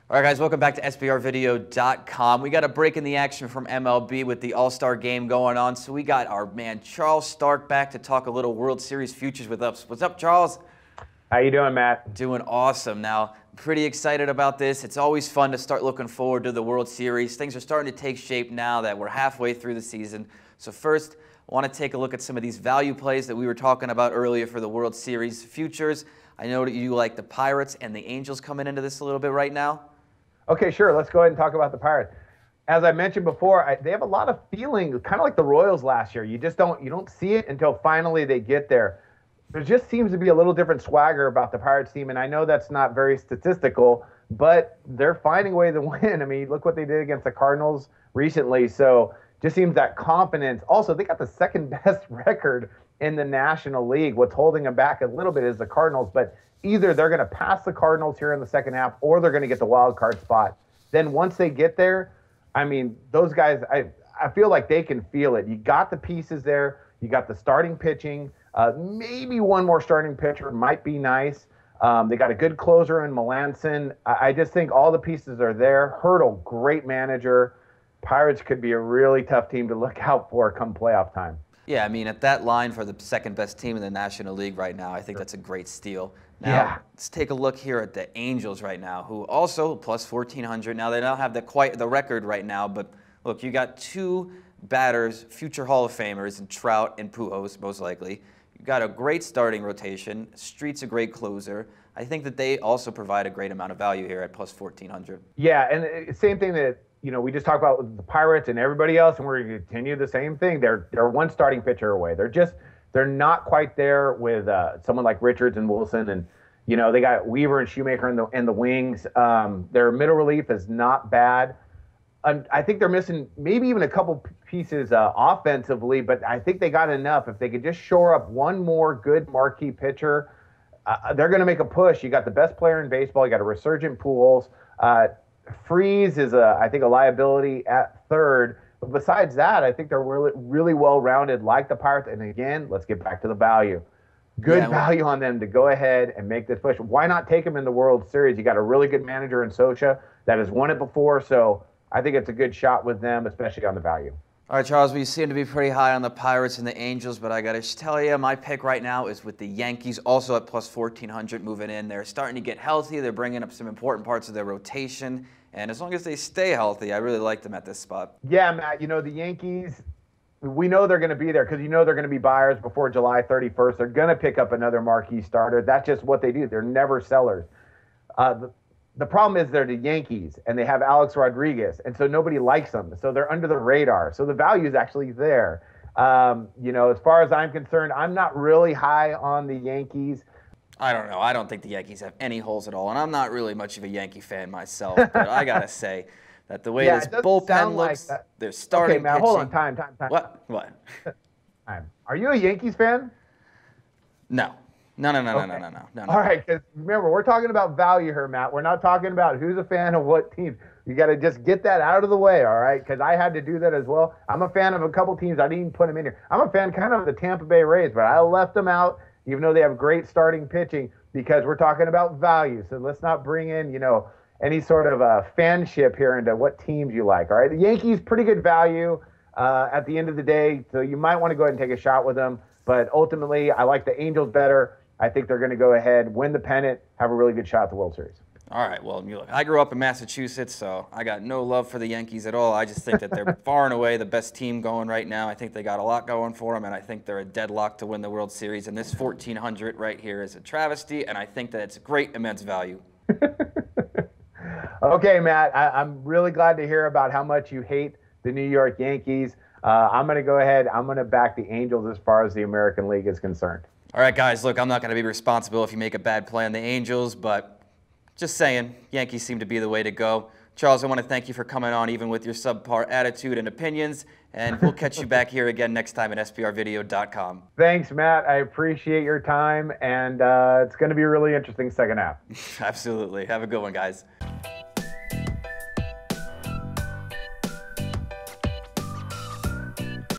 All right, guys, welcome back to SBRvideo.com. We got a break in the action from MLB with the All-Star game going on. So we got our man Charles Stark back to talk a little World Series futures with us. What's up, Charles? How you doing, Matt? Doing awesome. Now, pretty excited about this. It's always fun to start looking forward to the World Series. Things are starting to take shape now that we're halfway through the season. So first, I want to take a look at some of these value plays that we were talking about earlier for the World Series futures. I know that you like the Pirates and the Angels coming into this a little bit right now. Okay, sure. Let's go ahead and talk about the Pirates. As I mentioned before, they have a lot of feeling, kind of like the Royals last year. You don't see it until finally they get there. There just seems to be a little different swagger about the Pirates team, and I know that's not very statistical, but they're finding a way to win. I mean, look what they did against the Cardinals recently. So just seems that confidence. Also, they got the second best record in the National League. What's holding them back a little bit is the Cardinals, but either they're going to pass the Cardinals here in the second half or they're going to get the wild card spot. Then once they get there, I mean, those guys, I feel like they can feel it. You got the pieces there. You got the starting pitching. Maybe one more starting pitcher might be nice. They got a good closer in Melanson. I just think all the pieces are there. Hurdle, great manager. Pirates could be a really tough team to look out for come playoff time. Yeah, I mean, at that line for the second best team in the National League right now, I think that's a great steal. Now, let's take a look here at the Angels right now, who also plus 1,400. Now, they don't have quite the record right now, but look, you got two batters, future Hall of Famers, in Trout and Pujols, most likely. You've got a great starting rotation. Street's a great closer. I think that they also provide a great amount of value here at plus 1,400. Yeah, and same thing that we just talked about with the Pirates and everybody else, and we're going to continue the same thing. They're one starting pitcher away. They're not quite there with someone like Richards and Wilson, and they got Weaver and Shoemaker in the wings. Their middle relief is not bad. I think they're missing maybe even a couple pieces offensively, but I think they got enough. If they could just shore up one more good marquee pitcher, they're going to make a push. You got the best player in baseball. You got a resurgent Pujols. Freeze is, I think, a liability at third. But besides that, I think they're really, really well-rounded like the Pirates. And again, let's get back to the value. Good value on them to go ahead and make this push. Why not take them in the World Series? You got a really good manager in Socha that has won it before. So I think it's a good shot with them, especially on the value. All right, Charles, we seem to be pretty high on the Pirates and the Angels, but I got to tell you, my pick right now is with the Yankees, also at plus 1,400 moving in. They're starting to get healthy. They're bringing up some important parts of their rotation. And as long as they stay healthy, I really like them at this spot. Yeah, Matt, the Yankees, we know they're going to be there because they're going to be buyers before July 31st. They're going to pick up another marquee starter. That's just what they do. They're never sellers. The problem is they're the Yankees, and they have Alex Rodriguez, and so nobody likes them. So they're under the radar. So the value is actually there. As far as I'm concerned, I'm not really high on the Yankees. I don't know. I don't think the Yankees have any holes at all, and I'm not really much of a Yankee fan myself, but I got to say that the way this bullpen looks, they're starting pitching. Okay, Matt, hold on. Time. What? Time. Are you a Yankees fan? No. No. All right, because remember, we're talking about value here, Matt. We're not talking about who's a fan of what team. You got to just get that out of the way, all right? Because I had to do that as well. I'm a fan of a couple teams. I didn't even put them in here. I'm a fan kind of the Tampa Bay Rays, but I left them out, even though they have great starting pitching, because we're talking about value. So let's not bring in, any sort of fanship here into what teams you like, all right? The Yankees, pretty good value at the end of the day, so you might want to go ahead and take a shot with them. But ultimately, I like the Angels better. I think they're going to go ahead, win the pennant, have a really good shot at the World Series. All right, well, look, I grew up in Massachusetts, so I got no love for the Yankees at all. I just think that they're far and away the best team going right now. I think they got a lot going for them, and I think they're a deadlock to win the World Series. And this 1,400 right here is a travesty, and I think that it's great, immense value. Okay, Matt, I'm really glad to hear about how much you hate the New York Yankees. I'm going to go ahead. I'm going to back the Angels as far as the American League is concerned. All right, guys, look, I'm not going to be responsible if you make a bad play on the Angels, but just saying, Yankees seem to be the way to go. Charles, I want to thank you for coming on, even with your subpar attitude and opinions, and we'll catch you back here again next time at SBRvideo.com. Thanks, Matt. I appreciate your time, and it's going to be a really interesting second half. Absolutely. Have a good one, guys.